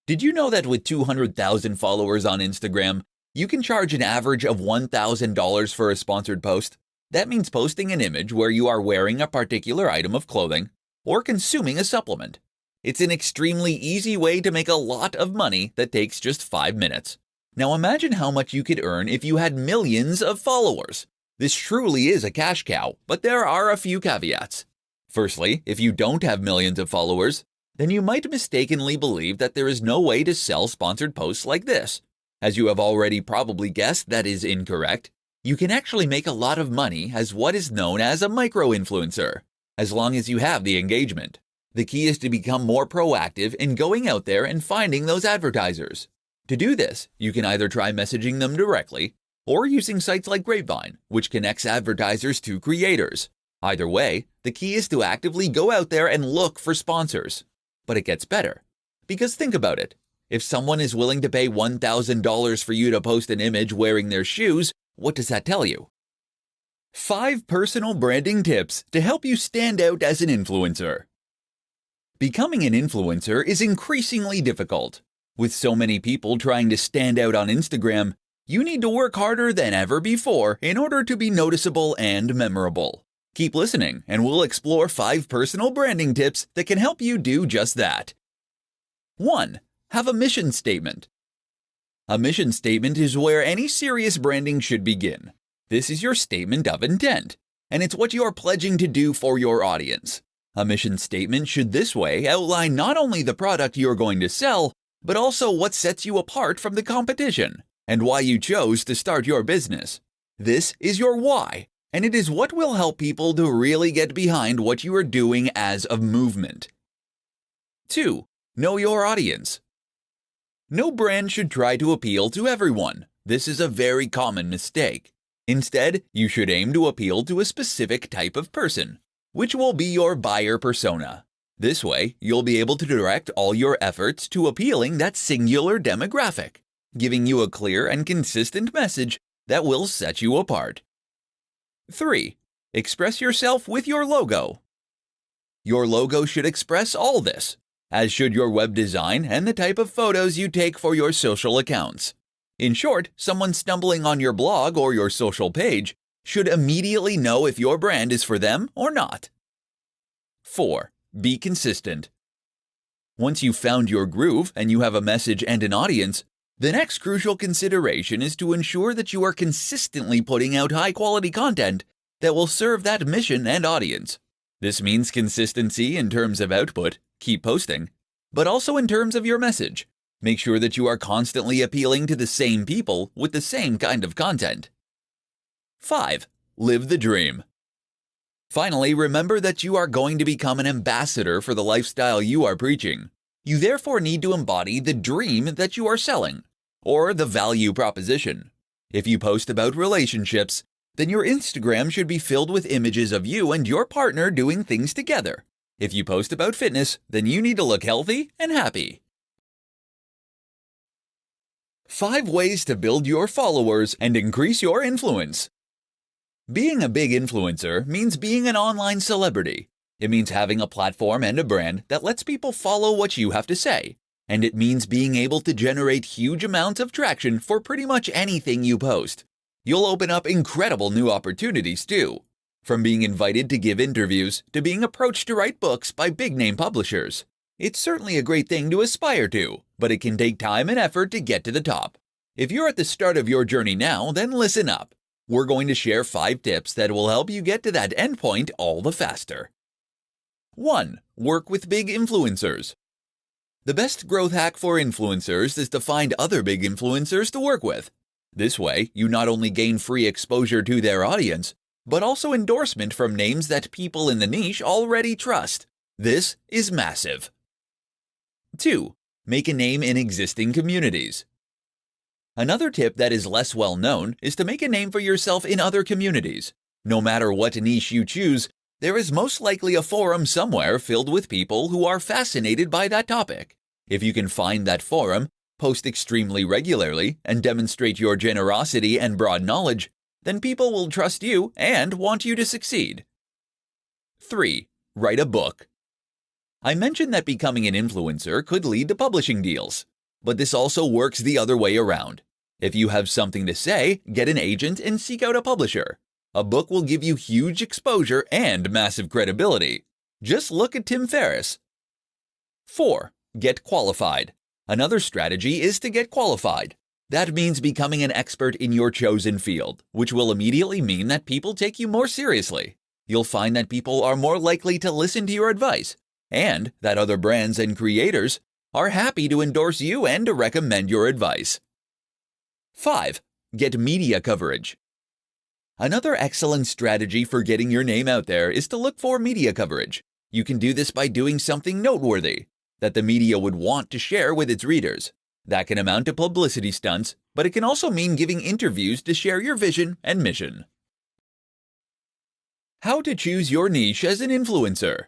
Did you know that with 200,000 followers on Instagram, you can charge an average of $1,000 for a sponsored post? That means posting an image where you are wearing a particular item of clothing or consuming a supplement. It's an extremely easy way to make a lot of money that takes just 5 minutes. Now imagine how much you could earn if you had millions of followers. This truly is a cash cow, but there are a few caveats. Firstly, if you don't have millions of followers, then you might mistakenly believe that there is no way to sell sponsored posts like this. As you have already probably guessed, that is incorrect. You can actually make a lot of money as what is known as a micro-influencer, as long as you have the engagement. The key is to become more proactive in going out there and finding those advertisers. To do this, you can either try messaging them directly or using sites like Grapevine, which connects advertisers to creators. Either way, the key is to actively go out there and look for sponsors. But it gets better. Because think about it. If someone is willing to pay $1,000 for you to post an image wearing their shoes, what does that tell you? 5 personal branding tips to help you stand out as an influencer. Becoming an influencer is increasingly difficult. With so many people trying to stand out on Instagram, you need to work harder than ever before in order to be noticeable and memorable. Keep listening, and we'll explore 5 personal branding tips that can help you do just that. 1. Have a mission statement. A mission statement is where any serious branding should begin. This is your statement of intent, and it's what you are pledging to do for your audience. A mission statement should this way outline not only the product you're going to sell, but also what sets you apart from the competition, and why you chose to start your business. This is your why, and it is what will help people to really get behind what you are doing as a movement. 2. Know your audience. No brand should try to appeal to everyone. This is a very common mistake. Instead, you should aim to appeal to a specific type of person, which will be your buyer persona. This way, you'll be able to direct all your efforts to appealing that singular demographic, giving you a clear and consistent message that will set you apart. 3. Express yourself with your logo. Your logo should express all this, as should your web design and the type of photos you take for your social accounts. In short, someone stumbling on your blog or your social page should immediately know if your brand is for them or not. 4. Be consistent. Once you've found your groove and you have a message and an audience, the next crucial consideration is to ensure that you are consistently putting out high-quality content that will serve that mission and audience. This means consistency in terms of output, keep posting, but also in terms of your message. Make sure that you are constantly appealing to the same people with the same kind of content. 5. Live the dream. Finally, remember that you are going to become an ambassador for the lifestyle you are preaching. You therefore need to embody the dream that you are selling, or the value proposition. If you post about relationships, then your Instagram should be filled with images of you and your partner doing things together. If you post about fitness, then you need to look healthy and happy. 5 ways to build your followers and increase your influence. Being a big influencer means being an online celebrity. It means having a platform and a brand that lets people follow what you have to say. And it means being able to generate huge amounts of traction for pretty much anything you post. You'll open up incredible new opportunities too. From being invited to give interviews to being approached to write books by big-name publishers. It's certainly a great thing to aspire to, but it can take time and effort to get to the top. If you're at the start of your journey now, then listen up. We're going to share 5 tips that will help you get to that endpoint all the faster. 1. Work with big influencers. The best growth hack for influencers is to find other big influencers to work with. This way, you not only gain free exposure to their audience, but also endorsement from names that people in the niche already trust. This is massive. 2. Make a name in existing communities. Another tip that is less well known is to make a name for yourself in other communities. No matter what niche you choose, there is most likely a forum somewhere filled with people who are fascinated by that topic. If you can find that forum, post extremely regularly, and demonstrate your generosity and broad knowledge, then people will trust you and want you to succeed. 3. Write a book. I mentioned that becoming an influencer could lead to publishing deals. But this also works the other way around. If you have something to say, get an agent and seek out a publisher. A book will give you huge exposure and massive credibility. Just look at Tim Ferriss. 4. Get qualified. Another strategy is to get qualified. That means becoming an expert in your chosen field, which will immediately mean that people take you more seriously. You'll find that people are more likely to listen to your advice, and that other brands and creators are happy to endorse you and to recommend your advice. 5. Get media coverage. Another excellent strategy for getting your name out there is to look for media coverage. You can do this by doing something noteworthy that the media would want to share with its readers. That can amount to publicity stunts, but it can also mean giving interviews to share your vision and mission. How to choose your niche as an influencer.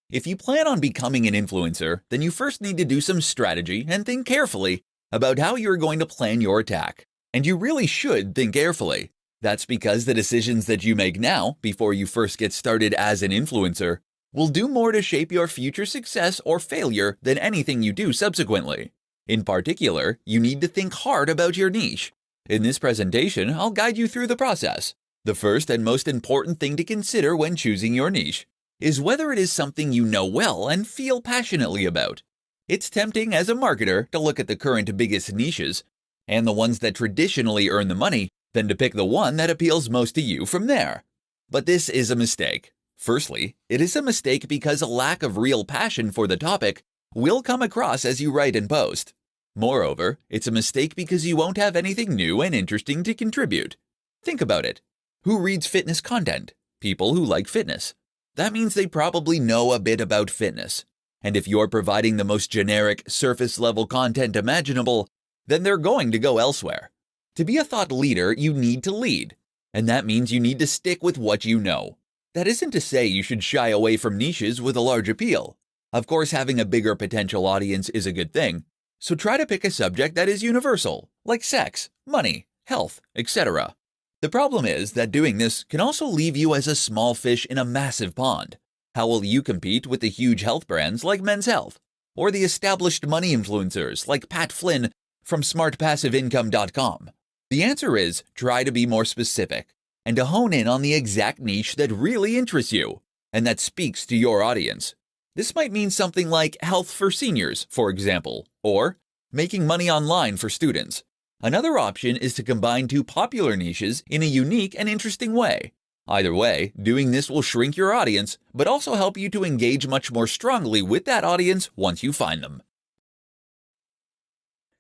If you plan on becoming an influencer, then you first need to do some strategy and think carefully about how you're going to plan your attack. And you really should think carefully. That's because the decisions that you make now, before you first get started as an influencer, will do more to shape your future success or failure than anything you do subsequently. In particular, you need to think hard about your niche. In this presentation, I'll guide you through the process. The first and most important thing to consider when choosing your niche is whether it is something you know well and feel passionately about. It's tempting as a marketer to look at the current biggest niches and the ones that traditionally earn the money, then to pick the one that appeals most to you from there. But this is a mistake. Firstly, it is a mistake because a lack of real passion for the topic will come across as you write and post. Moreover, it's a mistake because you won't have anything new and interesting to contribute. Think about it. Who reads fitness content? People who like fitness. That means they probably know a bit about fitness. And if you're providing the most generic, surface-level content imaginable, then they're going to go elsewhere. To be a thought leader, you need to lead. And that means you need to stick with what you know. That isn't to say you should shy away from niches with a large appeal. Of course, having a bigger potential audience is a good thing. So try to pick a subject that is universal, like sex, money, health, etc. The problem is that doing this can also leave you as a small fish in a massive pond. How will you compete with the huge health brands like Men's Health, or the established money influencers like Pat Flynn from smartpassiveincome.com? The answer is try to be more specific and to hone in on the exact niche that really interests you and that speaks to your audience. This might mean something like health for seniors, for example, or making money online for students. Another option is to combine two popular niches in a unique and interesting way. Either way, doing this will shrink your audience, but also help you to engage much more strongly with that audience once you find them.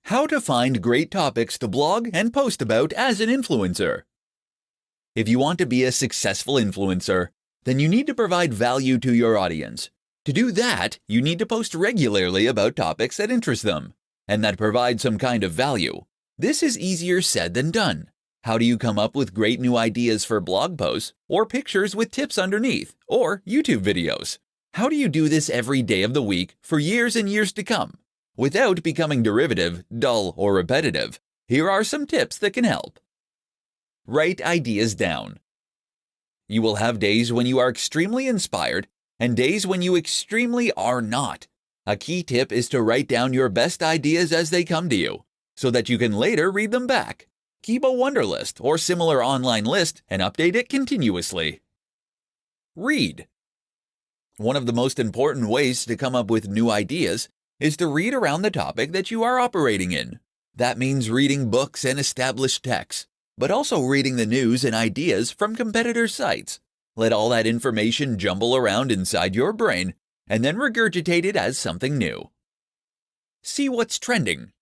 How to find great topics to blog and post about as an influencer. If you want to be a successful influencer, then you need to provide value to your audience. To do that, you need to post regularly about topics that interest them and that provide some kind of value. This is easier said than done. How do you come up with great new ideas for blog posts or pictures with tips underneath or YouTube videos? How do you do this every day of the week for years and years to come without becoming derivative, dull, or repetitive? Here are some tips that can help. Write ideas down. You will have days when you are extremely inspired and days when you extremely are not. A key tip is to write down your best ideas as they come to you so that you can later read them back. Keep a Wunderlist or similar online list and update it continuously. Read. One of the most important ways to come up with new ideas is to read around the topic that you are operating in. That means reading books and established texts, but also reading the news and ideas from competitor sites. Let all that information jumble around inside your brain and then regurgitate it as something new. See what's trending.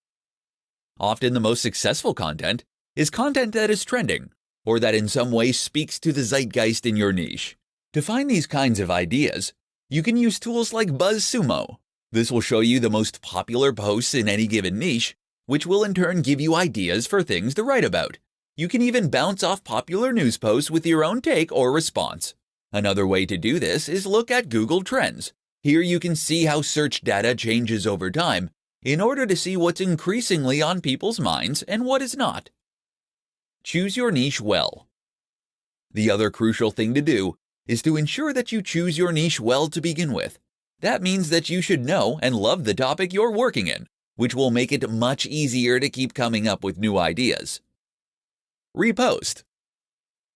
Often the most successful content is content that is trending or that in some way speaks to the zeitgeist in your niche. To find these kinds of ideas, you can use tools like BuzzSumo. This will show you the most popular posts in any given niche, which will in turn give you ideas for things to write about. You can even bounce off popular news posts with your own take or response. Another way to do this is look at Google Trends. Here you can see how search data changes over time in order to see what's increasingly on people's minds and what is not. Choose your niche well. The other crucial thing to do is to ensure that you choose your niche well to begin with. That means that you should know and love the topic you're working in. which will make it much easier to keep coming up with new ideas. Repost.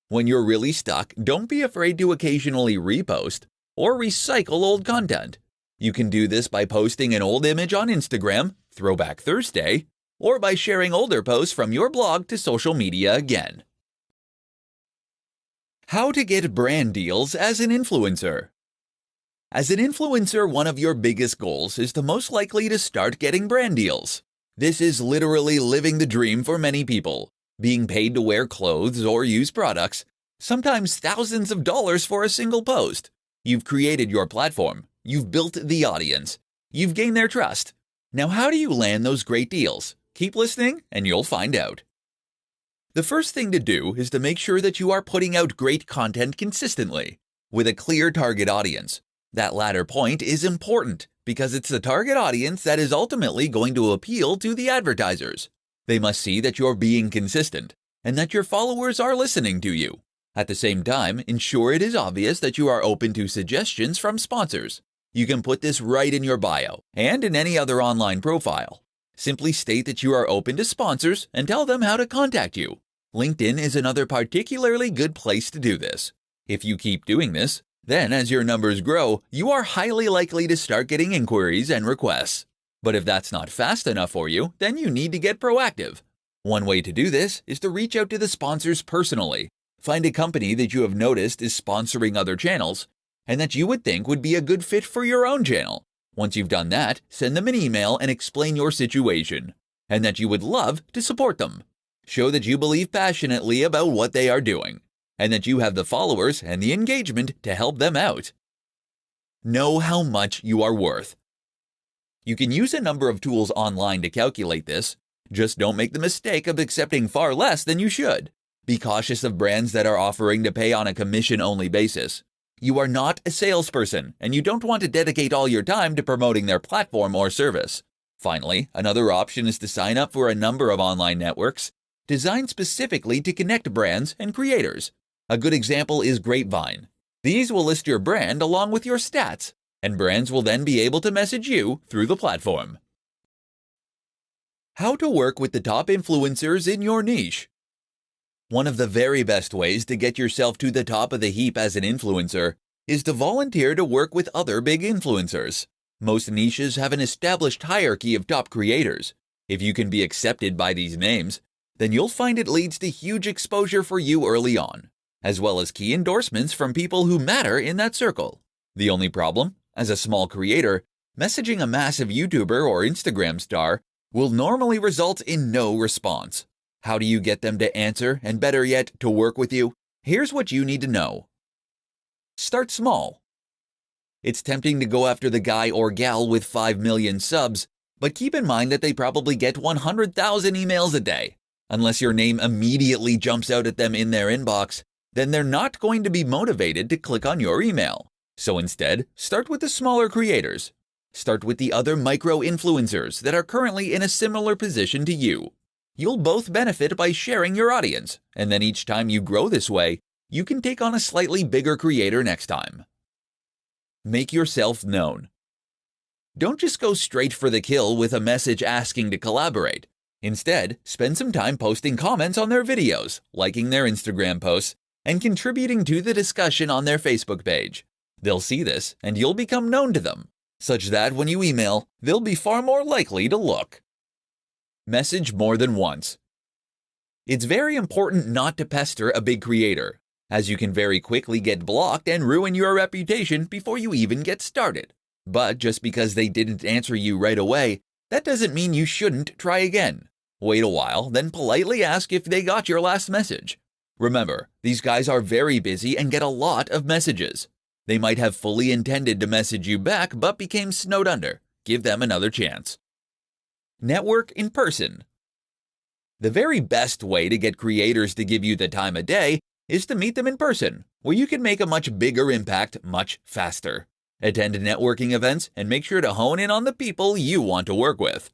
When you're really stuck, don't be afraid to occasionally repost or recycle old content. You can do this by posting an old image on Instagram, Throwback Thursday, or by sharing older posts from your blog to social media again. How to get brand deals as an influencer. As an influencer, one of your biggest goals is to most likely to start getting brand deals. This is literally living the dream for many people, being paid to wear clothes or use products, sometimes thousands of dollars for a single post. You've created your platform, you've built the audience, you've gained their trust. Now, how do you land those great deals? Keep listening and you'll find out. The first thing to do is to make sure that you are putting out great content consistently, with a clear target audience. That latter point is important because it's the target audience that is ultimately going to appeal to the advertisers. They must see that you're being consistent and that your followers are listening to you. At the same time, ensure it is obvious that you are open to suggestions from sponsors. You can put this right in your bio and in any other online profile. Simply state that you are open to sponsors and tell them how to contact you. LinkedIn is another particularly good place to do this. If you keep doing this, then as your numbers grow, you are highly likely to start getting inquiries and requests. But if that's not fast enough for you, then you need to get proactive. One way to do this is to reach out to the sponsors personally. Find a company that you have noticed is sponsoring other channels and that you would think would be a good fit for your own channel. Once you've done that, send them an email and explain your situation and that you would love to support them. Show that you believe passionately about what they are doing and that you have the followers and the engagement to help them out. Know how much you are worth. You can use a number of tools online to calculate this. Just don't make the mistake of accepting far less than you should. Be cautious of brands that are offering to pay on a commission-only basis. You are not a salesperson, and you don't want to dedicate all your time to promoting their platform or service. Finally, another option is to sign up for a number of online networks designed specifically to connect brands and creators. A good example is Grapevine. These will list your brand along with your stats, and brands will then be able to message you through the platform. How to work with the top influencers in your niche. One of the very best ways to get yourself to the top of the heap as an influencer is to volunteer to work with other big influencers. Most niches have an established hierarchy of top creators. If you can be accepted by these names, then you'll find it leads to huge exposure for you early on, as well as key endorsements from people who matter in that circle. The only problem, as a small creator, messaging a massive YouTuber or Instagram star will normally result in no response. How do you get them to answer and, better yet, to work with you? Here's what you need to know. Start small. It's tempting to go after the guy or gal with 5 million subs, but keep in mind that they probably get 100,000 emails a day. Unless your name immediately jumps out at them in their inbox, then they're not going to be motivated to click on your email. So instead, start with the smaller creators. Start with the other micro-influencers that are currently in a similar position to you. You'll both benefit by sharing your audience, and then each time you grow this way, you can take on a slightly bigger creator next time. Make yourself known. Don't just go straight for the kill with a message asking to collaborate. Instead, spend some time posting comments on their videos, liking their Instagram posts, and contributing to the discussion on their Facebook page. They'll see this, and you'll become known to them, such that when you email, they'll be far more likely to look. Message more than once. It's very important not to pester a big creator, as you can very quickly get blocked and ruin your reputation before you even get started. But just because they didn't answer you right away, that doesn't mean you shouldn't try again. Wait a while, then politely ask if they got your last message. Remember, these guys are very busy and get a lot of messages. They might have fully intended to message you back but became snowed under. Give them another chance. Network in person. The very best way to get creators to give you the time of day is to meet them in person, where you can make a much bigger impact much faster. Attend networking events and make sure to hone in on the people you want to work with.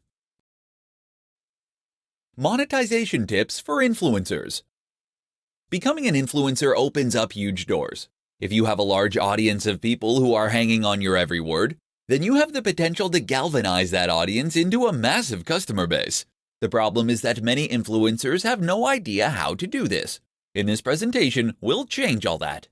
Monetization tips for influencers. Becoming an influencer opens up huge doors. If you have a large audience of people who are hanging on your every word, then you have the potential to galvanize that audience into a massive customer base. The problem is that many influencers have no idea how to do this. In this presentation, we'll change all that.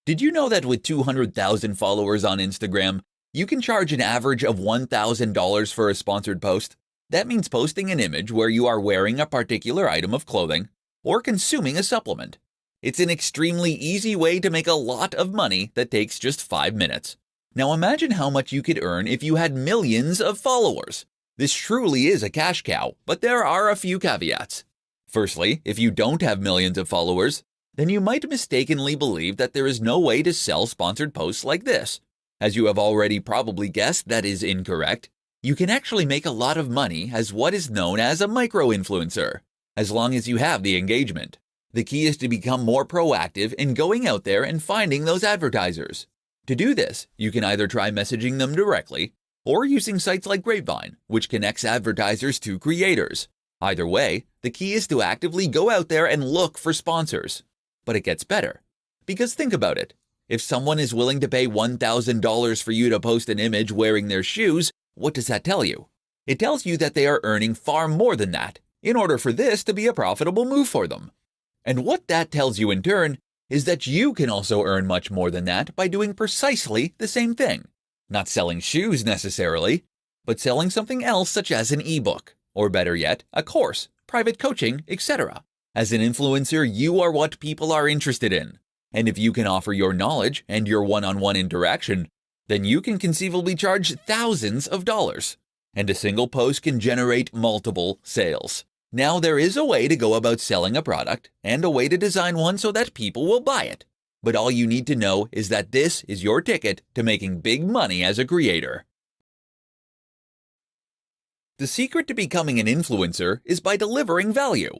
Did you know that with 200,000 followers on Instagram, you can charge an average of $1,000 for a sponsored post? That means posting an image where you are wearing a particular item of clothing or consuming a supplement. It's an extremely easy way to make a lot of money that takes just 5 minutes. Now imagine how much you could earn if you had millions of followers. This truly is a cash cow, but there are a few caveats. Firstly, if you don't have millions of followers, then you might mistakenly believe that there is no way to sell sponsored posts like this. As you have already probably guessed, that is incorrect. You can actually make a lot of money as what is known as a micro-influencer, as long as you have the engagement. The key is to become more proactive in going out there and finding those advertisers. To do this, you can either try messaging them directly or using sites like Grapevine, which connects advertisers to creators. Either way, the key is to actively go out there and look for sponsors. But it gets better. Because think about it. If someone is willing to pay $1,000 for you to post an image wearing their shoes, what does that tell you? It tells you that they are earning far more than that in order for this to be a profitable move for them. And what that tells you in turn is that you can also earn much more than that by doing precisely the same thing. Not selling shoes necessarily, but selling something else such as an ebook, or better yet, a course, private coaching, etc. As an influencer, you are what people are interested in. And if you can offer your knowledge and your one-on-one interaction, then you can conceivably charge thousands of dollars. And a single post can generate multiple sales. Now there is a way to go about selling a product and a way to design one so that people will buy it. But all you need to know is that this is your ticket to making big money as a creator. The secret to becoming an influencer is by delivering value.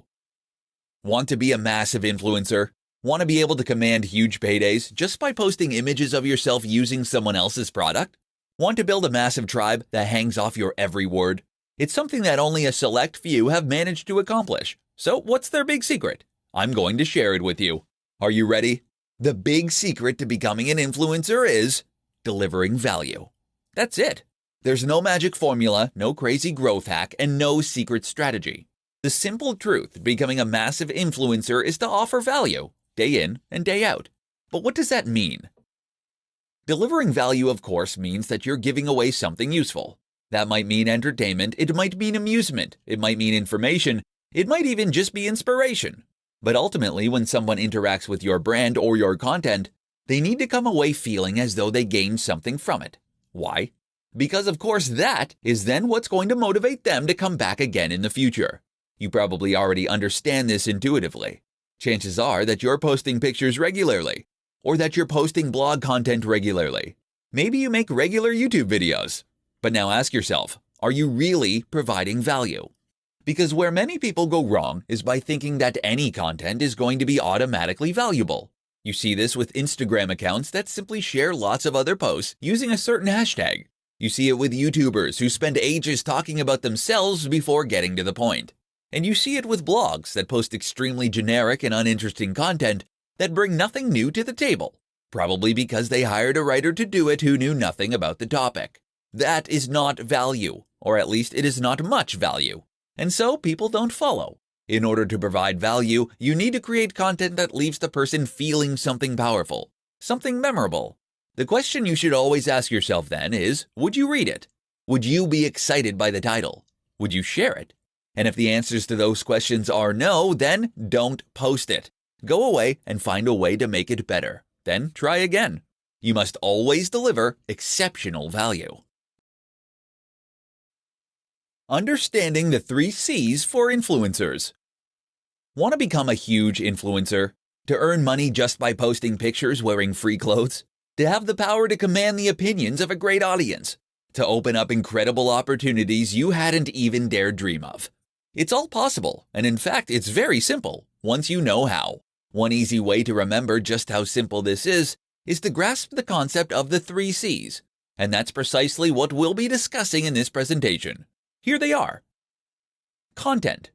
Want to be a massive influencer? Want to be able to command huge paydays just by posting images of yourself using someone else's product? Want to build a massive tribe that hangs off your every word? It's something that only a select few have managed to accomplish. So what's their big secret? I'm going to share it with you. Are you ready? The big secret to becoming an influencer is delivering value. That's it. There's no magic formula, no crazy growth hack, and no secret strategy. The simple truth of becoming a massive influencer is to offer value, day in and day out. But what does that mean? Delivering value, of course, means that you're giving away something useful. That might mean entertainment, it might mean amusement, it might mean information, it might even just be inspiration. But ultimately, when someone interacts with your brand or your content, they need to come away feeling as though they gained something from it. Why? Because of course that is then what's going to motivate them to come back again in the future. You probably already understand this intuitively. Chances are that you're posting pictures regularly, or that you're posting blog content regularly. Maybe you make regular YouTube videos. But now ask yourself, are you really providing value? Because where many people go wrong is by thinking that any content is going to be automatically valuable. You see this with Instagram accounts that simply share lots of other posts using a certain hashtag. You see it with YouTubers who spend ages talking about themselves before getting to the point. And you see it with blogs that post extremely generic and uninteresting content that bring nothing new to the table, probably because they hired a writer to do it who knew nothing about the topic. That is not value, or at least it is not much value. And so people don't follow. In order to provide value, you need to create content that leaves the person feeling something powerful, something memorable. The question you should always ask yourself then is, would you read it? Would you be excited by the title? Would you share it? And if the answers to those questions are no, then don't post it. Go away and find a way to make it better. Then try again. You must always deliver exceptional value. Understanding the 3 C's for influencers. Want to become a huge influencer? To earn money just by posting pictures wearing free clothes? To have the power to command the opinions of a great audience? To open up incredible opportunities you hadn't even dared dream of? It's all possible, and in fact, it's very simple, once you know how. One easy way to remember just how simple this is to grasp the concept of the 3 C's, and that's precisely what we'll be discussing in this presentation. Here they are. Content.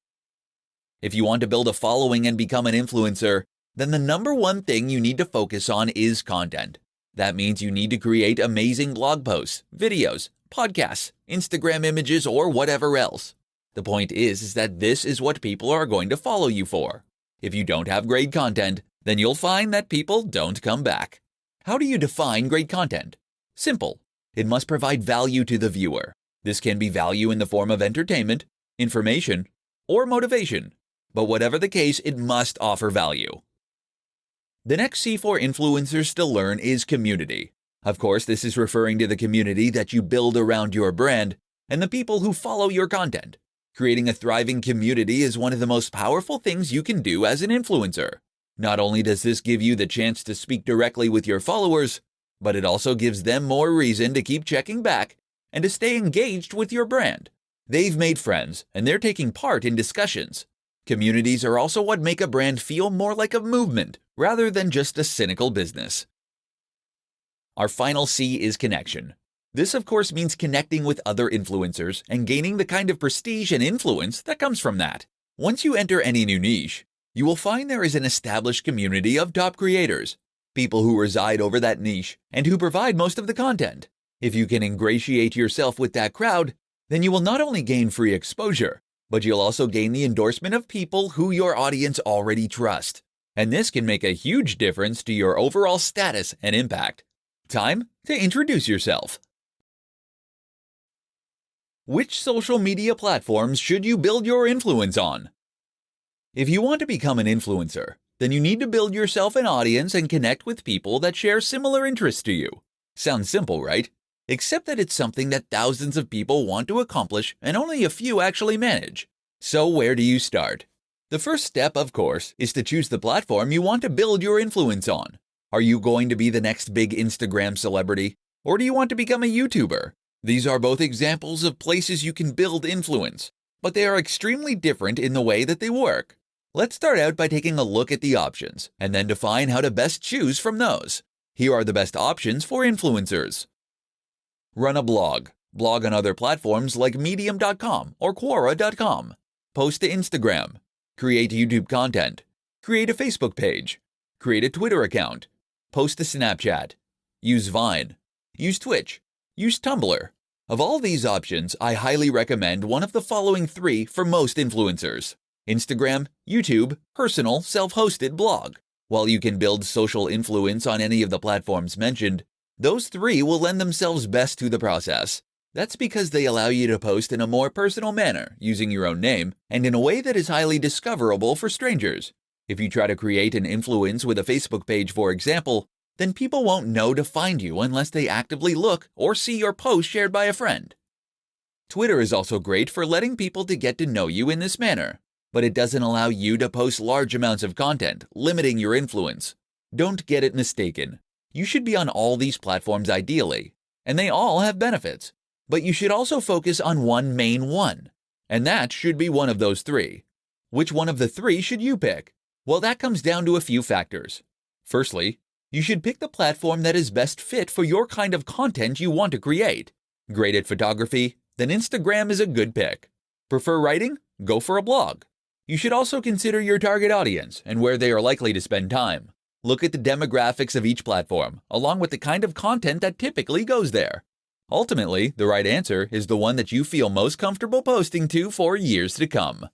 If you want to build a following and become an influencer, then the number one thing you need to focus on is content. That means you need to create amazing blog posts, videos, podcasts, Instagram images, or whatever else. The point is that this is what people are going to follow you for. If you don't have great content, then you'll find that people don't come back. How do you define great content? Simple. It must provide value to the viewer. This can be value in the form of entertainment, information, or motivation. But whatever the case, it must offer value. The next C for influencers to learn is community. Of course, this is referring to the community that you build around your brand and the people who follow your content. Creating a thriving community is one of the most powerful things you can do as an influencer. Not only does this give you the chance to speak directly with your followers, but it also gives them more reason to keep checking back and to stay engaged with your brand. They've made friends, and they're taking part in discussions. Communities are also what make a brand feel more like a movement rather than just a cynical business. Our final C is connection. This, of course, means connecting with other influencers and gaining the kind of prestige and influence that comes from that. Once you enter any new niche, you will find there is an established community of top creators, people who reside over that niche and who provide most of the content. If you can ingratiate yourself with that crowd, then you will not only gain free exposure, but you'll also gain the endorsement of people who your audience already trust. And this can make a huge difference to your overall status and impact. Time to introduce yourself. Which social media platforms should you build your influence on? If you want to become an influencer, then you need to build yourself an audience and connect with people that share similar interests to you. Sounds simple, right? Except that it's something that thousands of people want to accomplish and only a few actually manage. So where do you start? The first step, of course, is to choose the platform you want to build your influence on. Are you going to be the next big Instagram celebrity? Or do you want to become a YouTuber? These are both examples of places you can build influence, but they are extremely different in the way that they work. Let's start out by taking a look at the options and then define how to best choose from those. Here are the best options for influencers. Run a blog. Blog on other platforms like medium.com or quora.com. Post to Instagram. Create YouTube content. Create a Facebook page. Create a Twitter account. Post to Snapchat. Use Vine. Use Twitch. Use Tumblr. Of all these options, I highly recommend one of the following 3 for most influencers: Instagram, YouTube, personal, self-hosted blog. While you can build social influence on any of the platforms mentioned, those 3 will lend themselves best to the process. That's because they allow you to post in a more personal manner, using your own name, and in a way that is highly discoverable for strangers. If you try to create an influence with a Facebook page, for example, then people won't know to find you unless they actively look or see your post shared by a friend. Twitter is also great for letting people to get to know you in this manner, but it doesn't allow you to post large amounts of content, limiting your influence. Don't get it mistaken. You should be on all these platforms ideally, and they all have benefits. But you should also focus on one main one, and that should be one of those 3. Which one of the 3 should you pick? Well, that comes down to a few factors. Firstly, you should pick the platform that is best fit for your kind of content you want to create. Great at photography? Then Instagram is a good pick. Prefer writing? Go for a blog. You should also consider your target audience and where they are likely to spend time. Look at the demographics of each platform, along with the kind of content that typically goes there. Ultimately, the right answer is the one that you feel most comfortable posting to for years to come.